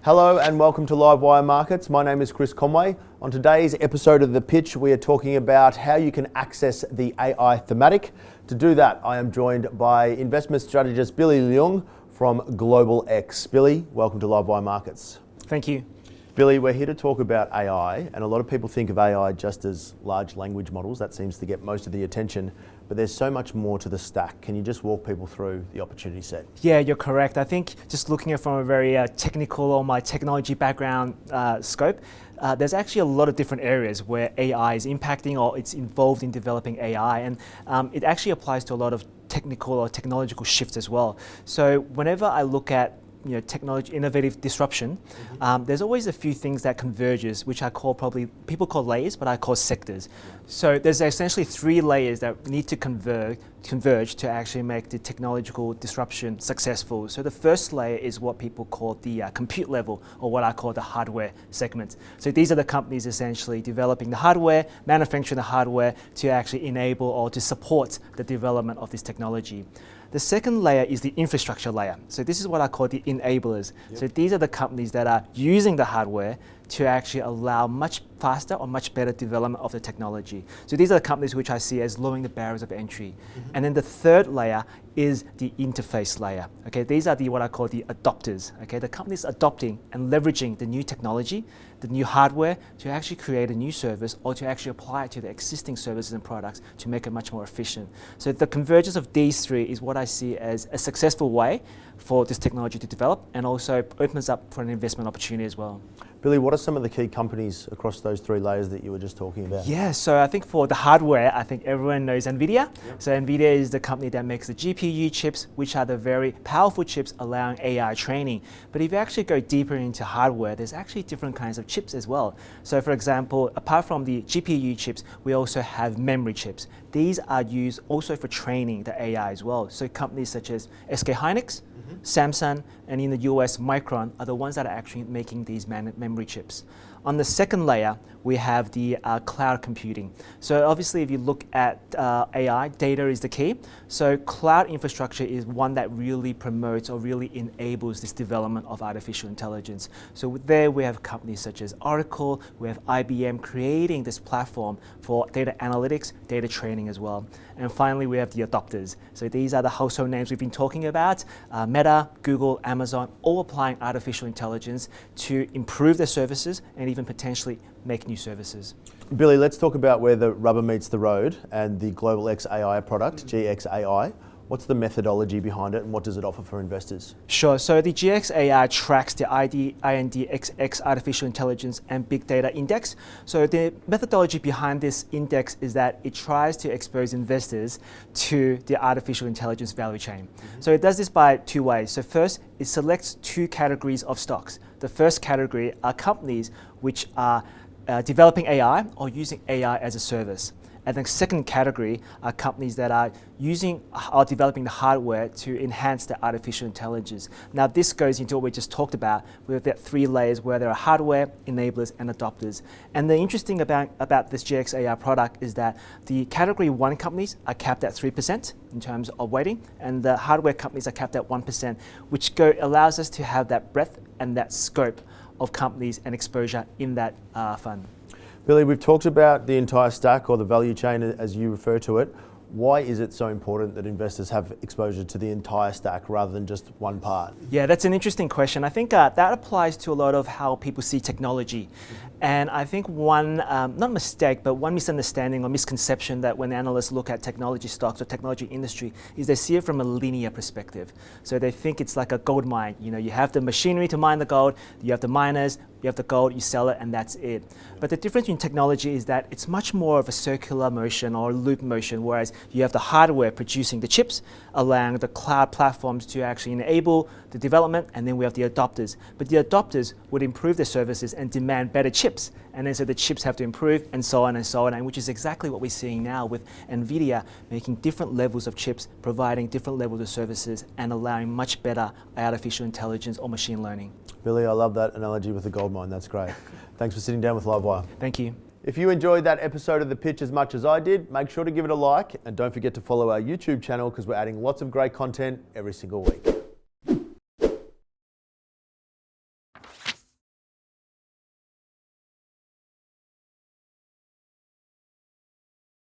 Hello and welcome to Livewire Markets. My name is Chris Conway. On today's episode of The Pitch, we are talking about how you can access the AI thematic. To do that, I am joined by investment strategist Billy Leung from GlobalX. Billy, welcome to Livewire Markets. Thank you. Billy, we're here to talk about AI, and a lot of people think of AI just as large language models. That seems to get most of the attention, but there's so much more to the stack. Can you just walk people through the opportunity set? Yeah, you're correct. I think just looking at it from a very technical or my technology background scope, there's actually a lot of different areas where AI is impacting or it's involved in developing AI, and it actually applies to a lot of technical or technological shifts as well. So whenever I look at technology, innovative disruption, there's always a few things that converges, which I call people call layers, but I call sectors. So there's essentially three layers that need to converge to actually make the technological disruption successful. So the first layer is what people call the compute level, or what I call the hardware segment. So these are the companies essentially developing the hardware, manufacturing the hardware to actually enable or to support the development of this technology. The second layer is the infrastructure layer. So this is what I call the enablers. Yep. So these are the companies that are using the hardware to actually allow much faster or much better development of the technology. So these are the companies which I see as lowering the barriers of entry. And then the third layer is the interface layer. Okay, these are what I call the adopters. Okay, the companies adopting and leveraging the new technology, the new hardware to actually create a new service or to actually apply it to the existing services and products to make it much more efficient. So the convergence of these three is what I see as a successful way for this technology to develop, and also opens up for an investment opportunity as well. Billy, what are some of the key companies across those three layers that you were just talking about? Yeah, so I think for the hardware, I think everyone knows NVIDIA. Yep. So NVIDIA is the company that makes the GPU chips, which are the very powerful chips allowing AI training. But if you actually go deeper into hardware, there's actually different kinds of chips as well. So for example, apart from the GPU chips, we also have memory chips. These are used also for training the AI as well. So companies such as SK Hynix, Samsung, and in the US, Micron are the ones that are actually making these memory chips. On the second layer, we have the cloud computing. So obviously, if you look at AI, data is the key. So cloud infrastructure is one that really promotes or really enables this development of artificial intelligence. So there we have companies such as Oracle, we have IBM creating this platform for data analytics, data training as well. And finally, we have the adopters. So these are the household names we've been talking about, Meta, Google, Amazon, all applying artificial intelligence to improve their services and even potentially make new services. Billy, let's talk about where the rubber meets the road and the GlobalX AI product, GXAI. What's the methodology behind it and what does it offer for investors? Sure, so the GXAI tracks the INDXX Artificial Intelligence and Big Data Index. So the methodology behind this index is that it tries to expose investors to the artificial intelligence value chain. So it does this by two ways. So first, it selects two categories of stocks. The first category are companies which are developing AI or using AI as a service. And the second category are companies that are developing the hardware to enhance the artificial intelligence. Now this goes into what we just talked about with the three layers where there are hardware, enablers, and adopters. And the interesting about this GXAI product is that the category 1 companies are capped at 3% in terms of weighting, and the hardware companies are capped at 1%, which allows us to have that breadth and that scope of companies and exposure in that fund. Billy, we've talked about the entire stack or the value chain as you refer to it. Why is it so important that investors have exposure to the entire stack rather than just one part? Yeah, that's an interesting question. I think that applies to a lot of how people see technology. And I think one, not mistake, but one misunderstanding or misconception that when analysts look at technology stocks or technology industry is they see it from a linear perspective. So they think it's like a gold mine. You have the machinery to mine the gold, you have the miners, you have the gold, you sell it, and that's it. But the difference in technology is that it's much more of a circular motion or loop motion, whereas you have the hardware producing the chips, allowing the cloud platforms to actually enable the development, and then we have the adopters. But the adopters would improve their services and demand better chips. And then so the chips have to improve, and so on, and which is exactly what we're seeing now with NVIDIA making different levels of chips, providing different levels of services, and allowing much better artificial intelligence or machine learning. Billy, I love that analogy with the gold mine. That's great. Thanks for sitting down with Livewire. Thank you. If you enjoyed that episode of The Pitch as much as I did, make sure to give it a like and don't forget to follow our YouTube channel because we're adding lots of great content every single week.